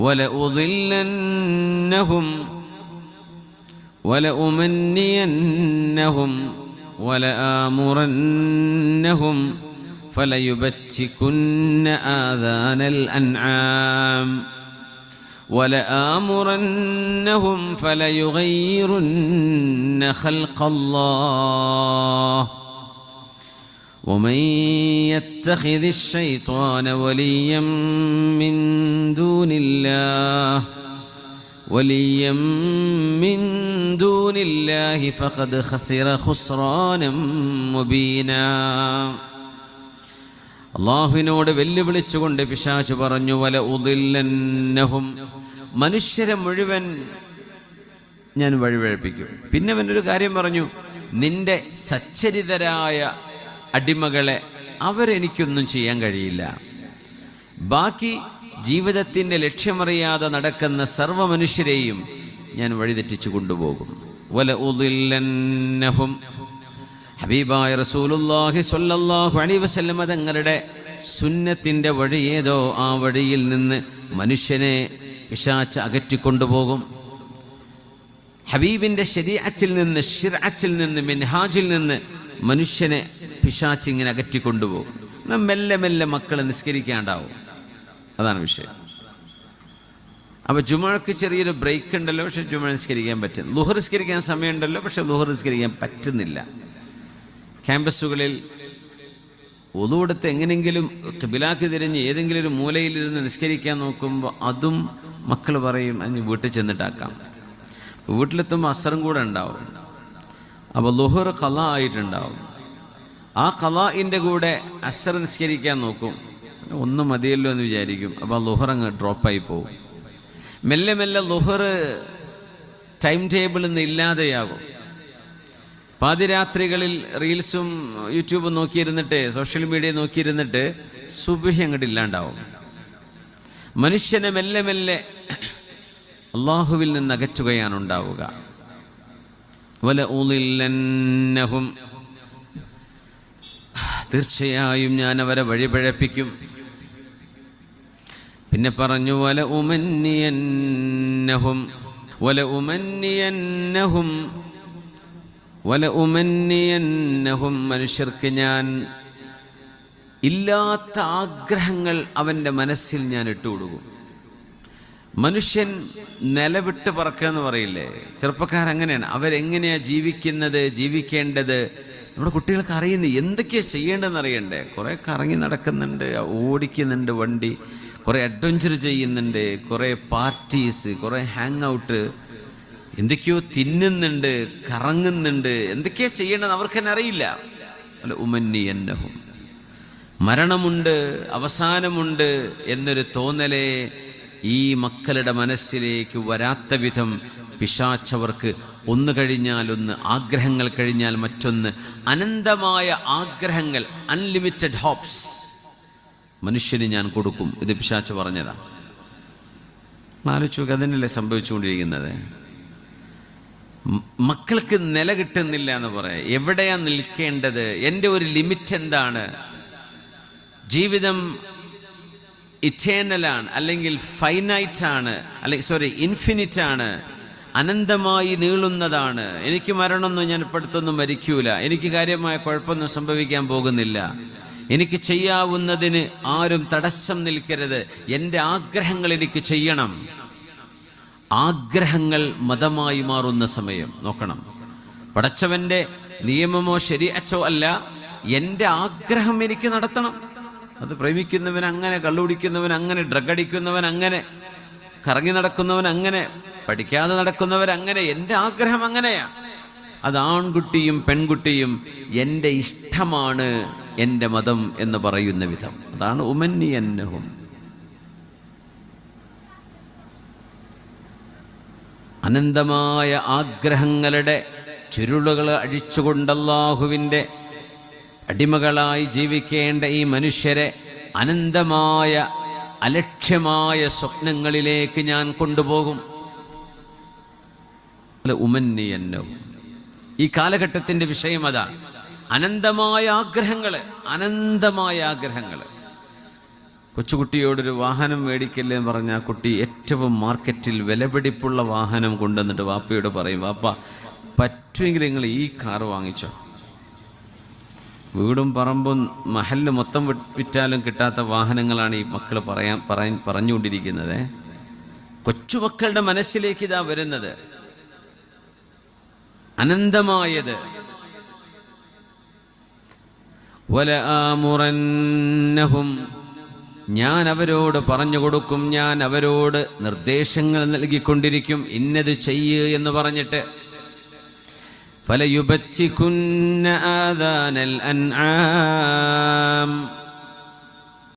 വലഉദില്ലന്നഹും വലഉമന്നിയന്നഹും വലആമുറന്നഹും ഫലയുബത്തികുന്ന ആദാനൽ അൻആം വലആമുറന്നഹും ഫലയുഗയ്യിറുന്ന ഖൽഖല്ലാഹ് ومن يتخذ الشيطان وليا من دون الله فقد خسر خسرانا مبينا. അല്ലാഹുവിനോട് വെല്ലുവിളിച്ചുകൊണ്ട് പിശാച് പറഞ്ഞു, വല ഉദില്ലന്നഹും, മനുഷ്യരെ മുഴുവൻ ഞാൻ വഴിപഴപ്പിക്കും. പിന്നെ അവനൊരു കാര്യം പറഞ്ഞു, നിന്റെ സച്ചരിതരായ അടിമകളെ അവരെനിക്കൊന്നും ചെയ്യാൻ കഴിയില്ല. ബാക്കി ജീവിതത്തിൻ്റെ ലക്ഷ്യമറിയാതെ നടക്കുന്ന സർവ്വ മനുഷ്യരെയും ഞാൻ വഴിതെറ്റിച്ചു കൊണ്ടുപോകും. വല ഉദില്ലന്നഹും, ഹബീബായ റസൂലുള്ളാഹി സ്വല്ലല്ലാഹു അലൈഹി വസല്ലം തങ്ങളുടെ സുന്നത്തിൻ്റെ വഴി ഏതോ ആ വഴിയിൽ നിന്ന് മനുഷ്യനെ പിശാച് അകറ്റിക്കൊണ്ടുപോകും. ഹബീബിൻ്റെ ശരീഅത്തിൽ നിന്ന്, ശിർഅത്തിൽ നിന്ന്, മിൻഹാജിൽ നിന്ന് മനുഷ്യനെ പിശാച് ഇങ്ങനെ അകറ്റിക്കൊണ്ടുപോകും. മെല്ലെ മെല്ലെ മക്കളെ നിസ്കരിക്കാണ്ടാവും. അതാണ് വിഷയം. അപ്പോൾ ജുമുഅക്ക് ചെറിയൊരു ബ്രേക്ക് ഉണ്ടല്ലോ, പക്ഷെ ജുമുഅ നിസ്കരിക്കാൻ പറ്റും. ളുഹർ നിസ്കരിക്കാൻ സമയമുണ്ടല്ലോ, പക്ഷെ ളുഹർ നിസ്കരിക്കാൻ പറ്റുന്നില്ല. ക്യാമ്പസുകളിൽ വുളു എടുത്ത് എങ്ങനെയെങ്കിലും ഖിബിലാക്ക് തിരിഞ്ഞ് ഏതെങ്കിലും ഒരു മൂലയിലിരുന്ന് നിസ്കരിക്കാൻ നോക്കുമ്പോൾ അതും മക്കൾ പറയും അതിന് വീട്ടിൽ ചെന്നിട്ടാക്കാം. വീട്ടിലെത്തുമ്പോൾ അസറും കൂടെ ഉണ്ടാവും. അപ്പോൾ ളുഹർ ഖളാ ആയിട്ടുണ്ടാവും. ആ ഖളാഇൻ്റെ കൂടെ അസർ നിസ്കരിക്കാൻ നോക്കും, ഒന്നും മതിയല്ലോ എന്ന് വിചാരിക്കും. അപ്പോൾ ളുഹർ അങ്ങ് ഡ്രോപ്പായി പോകും. മെല്ലെ മെല്ലെ ളുഹർ ടൈം ടേബിളിൽ നിന്ന് ഇല്ലാതെയാകും. പാതിരാത്രികളിൽ റീൽസും യൂട്യൂബും നോക്കിയിരുന്നിട്ട്, സോഷ്യൽ മീഡിയ നോക്കിയിരുന്നിട്ട് സുബ്ഹി അങ്ങോട്ട് ഇല്ലാണ്ടാവും. മനുഷ്യനെ മെല്ലെ മെല്ലെ അള്ളാഹുവിൽ നിന്ന് അകറ്റുകയാണ് ഉണ്ടാവുക. വലഉദില്ലന്നഹും, തീർച്ചയായും ഞാൻ അവരെ വഴിപഴപ്പിക്കും. പിന്നെ പറഞ്ഞു വലഉമന്നിയന്നഹും, മനുഷ്യർക്ക് ഞാൻ ഇല്ലാത്ത ആഗ്രഹങ്ങൾ അവൻ്റെ മനസ്സിൽ ഞാൻ ഇട്ടുകൊടുക്കും. മനുഷ്യൻ നിലവിട്ട് പറക്കുക എന്ന് പറയില്ലേ, ചെറുപ്പക്കാരങ്ങനെയാണ്. അവരെങ്ങനെയാണ് ജീവിക്കുന്നത്, ജീവിക്കേണ്ടത് നമ്മുടെ കുട്ടികൾക്ക് അറിയുന്നു. എന്തൊക്കെയാണ് ചെയ്യേണ്ടതെന്ന് അറിയണ്ടേ. കുറേ കറങ്ങി നടക്കുന്നുണ്ട്, ഓടിക്കുന്നുണ്ട് വണ്ടി, കുറേ അഡ്വഞ്ചർ ചെയ്യുന്നുണ്ട്, കുറേ പാർട്ടീസ്, കുറേ ഹാങ് ഔട്ട്, എന്തൊക്കെയോ തിന്നുന്നുണ്ട്, കറങ്ങുന്നുണ്ട്. എന്തൊക്കെയാണ് ചെയ്യേണ്ടതെന്ന് അവർക്ക് തന്നെ അറിയില്ല. അല്ല ഉമന്നിയന്നഹും, മരണമുണ്ട്, അവസാനമുണ്ട് എന്നൊരു തോന്നലേ ഈ മക്കളുടെ മനസ്സിലേക്ക് വരാത്ത വിധം പിശാചവർക്ക് ഒന്ന് കഴിഞ്ഞാൽ ഒന്ന്, ആഗ്രഹങ്ങൾ കഴിഞ്ഞാൽ മറ്റൊന്ന്, അനന്തമായ ആഗ്രഹങ്ങൾ, അൺലിമിറ്റഡ് ഹോപ്സ് മനുഷ്യന് ഞാൻ കൊടുക്കും. ഇത് പിശാച് പറഞ്ഞതാണ്. ആലോചിച്ചു, അതന്നെയല്ലേ സംഭവിച്ചുകൊണ്ടിരിക്കുന്നത്. മക്കൾക്ക് നില കിട്ടുന്നില്ല എന്ന് പറയാം. എവിടെയാണ് നിൽക്കേണ്ടത്? എൻ്റെ ഒരു ലിമിറ്റ് എന്താണ്? ജീവിതം ഇറ്റേണലാണ്, അല്ലെങ്കിൽ ഫൈനൈറ്റാണ്, അല്ലെങ്കിൽ ഇൻഫിനിറ്റ് ആണ്, അനന്തമായി നീളുന്നതാണ്. എനിക്ക് മരണമൊന്നും, ഞാൻ ഇപ്പോഴത്തൊന്നും മരിക്കൂല, എനിക്ക് കാര്യമായ കുഴപ്പമൊന്നും സംഭവിക്കാൻ പോകുന്നില്ല, എനിക്ക് ചെയ്യാവുന്നതിന് ആരും തടസ്സം നിൽക്കരുത്, എൻ്റെ ആഗ്രഹങ്ങൾ എനിക്ക് ചെയ്യണം. ആഗ്രഹങ്ങൾ മതമായി മാറുന്ന സമയം നോക്കണം. പടച്ചവൻ്റെ നിയമമോ ശരീഅത്തോ അല്ല, എൻ്റെ ആഗ്രഹം എനിക്ക് നടത്തണം. അത് പ്രേമിക്കുന്നവൻ അങ്ങനെ, കള്ളുകുടിക്കുന്നവൻ അങ്ങനെ, ഡ്രഗ് അടിക്കുന്നവൻ അങ്ങനെ, കറങ്ങി നടക്കുന്നവൻ അങ്ങനെ, പഠിക്കാതെ നടക്കുന്നവർ അങ്ങനെ. എൻ്റെ ആഗ്രഹം അങ്ങനെയാണ്. അത് ആൺകുട്ടിയും പെൺകുട്ടിയും എൻ്റെ ഇഷ്ടമാണ് എൻ്റെ മതം എന്ന് പറയുന്ന വിധം. അതാണ് ഉമന്നിയന്നഹും. അനന്തമായ ആഗ്രഹങ്ങളുടെ ചുരുളുകൾ അഴിച്ചുകൊണ്ട് അല്ലാഹുവിൻ്റെ അടിമകളായി ജീവിക്കേണ്ട ഈ മനുഷ്യരെ അനന്തമായ അലക്ഷ്യമായ സ്വപ്നങ്ങളിലേക്ക് ഞാൻ കൊണ്ടുപോകും. ഉമന്നിയന്നഹും, ഈ കാലഘട്ടത്തിൻ്റെ വിഷയം അതാണ്. അനന്തമായ ആഗ്രഹങ്ങൾ, അനന്തമായ ആഗ്രഹങ്ങൾ. കൊച്ചുകുട്ടിയോടൊരു വാഹനം മേടിക്കല്ലേ എന്ന് പറഞ്ഞാൽ കുട്ടി ഏറ്റവും മാർക്കറ്റിൽ വിലപിടിപ്പുള്ള വാഹനം കൊണ്ടുവന്നിട്ട് വാപ്പയോട് പറയും, വാപ്പ പറ്റുമെങ്കിൽ നിങ്ങൾ ഈ കാറ് വാങ്ങിച്ചോ. വീടും പറമ്പും മഹല്ല് മൊത്തം വിറ്റാലും കിട്ടാത്ത വാഹനങ്ങളാണ് ഈ മക്കൾ പറഞ്ഞുകൊണ്ടിരിക്കുന്നത്. കൊച്ചുമക്കളുടെ മനസ്സിലേക്ക് ഇതാ വരുന്നത്, അനന്തമായത്. വലആമുറന്നഹും, ഞാൻ അവരോട് പറഞ്ഞു കൊടുക്കും, ഞാൻ അവരോട് നിർദ്ദേശങ്ങൾ നൽകിക്കൊണ്ടിരിക്കും, ഇന്നത് ചെയ്യ് എന്ന് പറഞ്ഞിട്ട്. ഫലയുബത്തികുന്ന ആദാനൽ അൻആം,